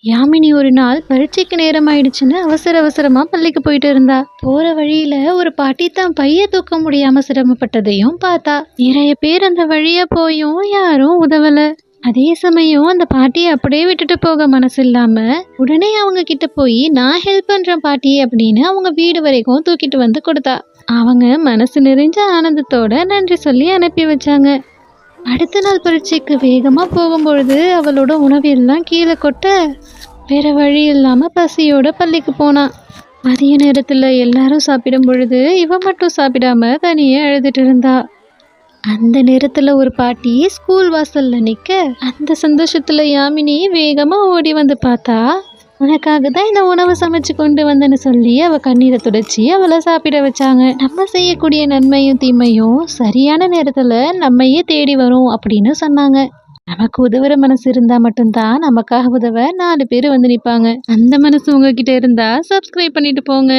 யாமினி ஒரு நாள் பரீட்சைக்கு நேரம் ஆயிடுச்சுன்னு அவசர அவசரமா பள்ளிக்கு போயிட்டு இருந்தா. போற வழியில ஒரு பாட்டி தான் பைய தூக்க முடியாம சிரமப்பட்டதையும் பார்த்தா. நிறைய பேர் அந்த வழியா போயும் யாரும் உதவல. அதே சமயம் அந்த பாட்டியை அப்படியே விட்டுட்டு போக மனசு இல்லாம உடனே அவங்க கிட்ட போய் நான் ஹெல்ப் பண்றேன் பாட்டி அப்படின்னு அவங்க வீடு வரைக்கும் தூக்கிட்டு வந்து கொடுத்தா. அவங்க மனசு நிறைஞ்ச ஆனந்தத்தோட நன்றி சொல்லி அனுப்பி வச்சாங்க. அடுத்த நாள் பரீட்சைக்கு வேகமா போகும்பொழுது அவளோட உணவு எல்லாம் கீழே கொட்ட வேற வழி இல்லாம பசியோட பள்ளிக்கு போனான். மதிய நேரத்துல எல்லாரும் சாப்பிடும் பொழுது இவ மட்டும் சாப்பிடாம தனியே அழுதுட்டு இருந்தா. அந்த நேரத்துல ஒரு பாட்டி ஸ்கூல் வாசல்ல நிக்க அந்த சந்தோஷத்துல யாமினி வேகமா ஓடி வந்து பார்த்தா. உனக்காக தான் இந்த உணவை சமைச்சு கொண்டு வந்தேன்னு சொல்லி அவ கண்ணீரை துடைச்சி அவளை சாப்பிட வச்சாங்க. நம்ம செய்யக்கூடிய நன்மையும் தீமையும் சரியான நேரத்துல நம்மையே தேடி வரும் அப்படின்னு சொன்னாங்க. நமக்கு உதவுற மனசு இருந்தா மட்டும்தான் நமக்காக உதவ 4 பேர் வந்து நிப்பாங்க. அந்த மனசு உங்ககிட்ட இருந்தா சப்ஸ்கிரைப் பண்ணிட்டு போங்க.